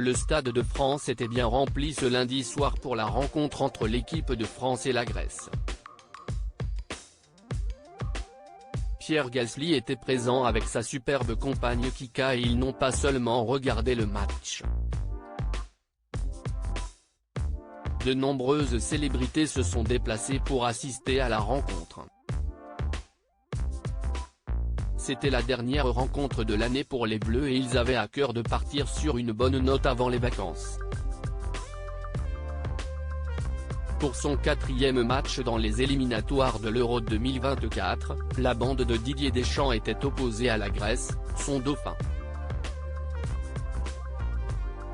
Le Stade de France était bien rempli ce lundi soir pour la rencontre entre l'équipe de France et la Grèce. Pierre Gasly était présent avec sa superbe compagne Kika et ils n'ont pas seulement regardé le match. De nombreuses célébrités se sont déplacées pour assister à la rencontre. C'était la dernière rencontre de l'année pour les Bleus et ils avaient à cœur de partir sur une bonne note avant les vacances. Pour son 4e match dans les éliminatoires de l'Euro 2024, la bande de Didier Deschamps était opposée à la Grèce, son dauphin.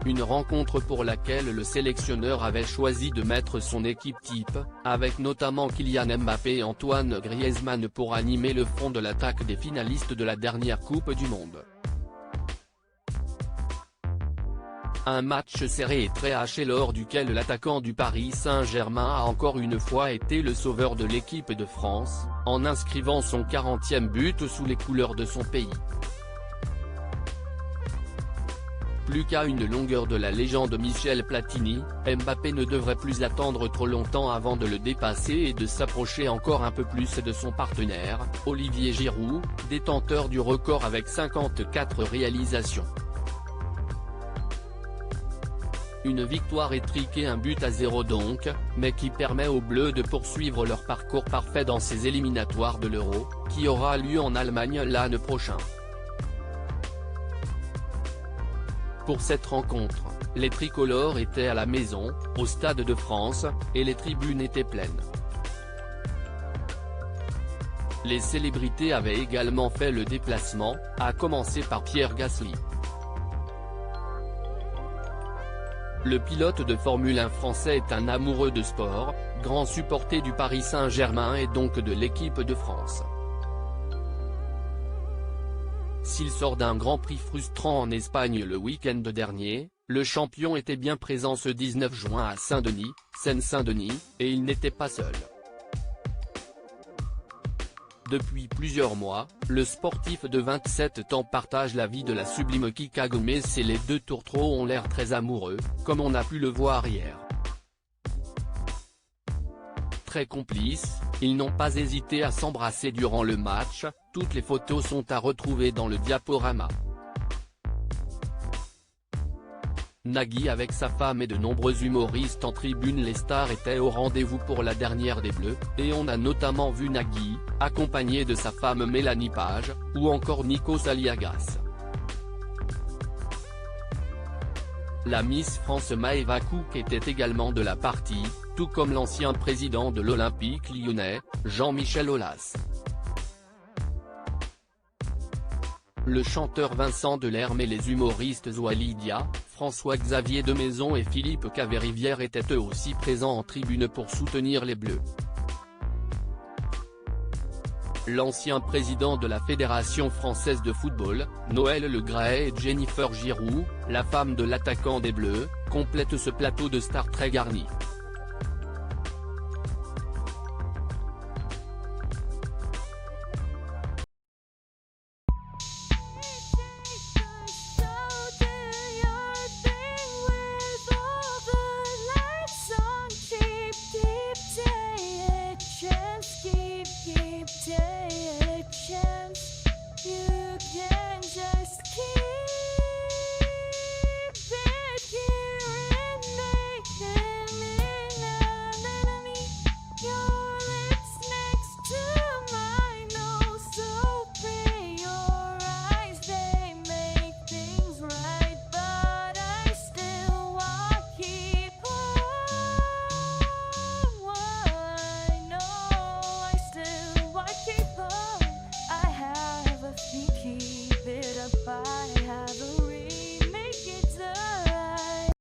Une rencontre pour laquelle le sélectionneur avait choisi de mettre son équipe type, avec notamment Kylian Mbappé et Antoine Griezmann pour animer le front de l'attaque des finalistes de la dernière Coupe du Monde. Un match serré et très haché lors duquel l'attaquant du Paris Saint-Germain a encore une fois été le sauveur de l'équipe de France, en inscrivant son 40e but sous les couleurs de son pays. Plus qu'à une longueur de la légende Michel Platini, Mbappé ne devrait plus attendre trop longtemps avant de le dépasser et de s'approcher encore un peu plus de son partenaire, Olivier Giroud, détenteur du record avec 54 réalisations. Une victoire étriquée 1-0 donc, mais qui permet aux Bleus de poursuivre leur parcours parfait dans ces éliminatoires de l'Euro, qui aura lieu en Allemagne l'année prochaine. Pour cette rencontre, les tricolores étaient à la maison, au Stade de France, et les tribunes étaient pleines. Les célébrités avaient également fait le déplacement, à commencer par Pierre Gasly. Le pilote de Formule 1 français est un amoureux de sport, grand supporter du Paris Saint-Germain et donc de l'équipe de France. S'il sort d'un Grand Prix frustrant en Espagne le week-end dernier, le champion était bien présent ce 19 juin à Saint-Denis, Seine-Saint-Denis, et il n'était pas seul. Depuis plusieurs mois, le sportif de 27 ans partage la vie de la sublime Kika Gomez et les deux tourtereaux ont l'air très amoureux, comme on a pu le voir hier. Très complices, ils n'ont pas hésité à s'embrasser durant le match, toutes les photos sont à retrouver dans le diaporama. Nagui avec sa femme et de nombreux humoristes en tribune. Les stars étaient au rendez-vous pour la dernière des Bleus, et on a notamment vu Nagui, accompagné de sa femme Mélanie Page, ou encore Nikos Aliagas. La Miss France Maëva Cook était également de la partie, tout comme l'ancien président de l'Olympique lyonnais, Jean-Michel Aulas. Le chanteur Vincent Delerme et les humoristes Walidia, François-Xavier Demaison et Philippe Caverivière étaient eux aussi présents en tribune pour soutenir les Bleus. L'ancien président de la Fédération française de football, Noël Le Graët et Jennifer Giroud, la femme de l'attaquant des Bleus, complètent ce plateau de stars très garni.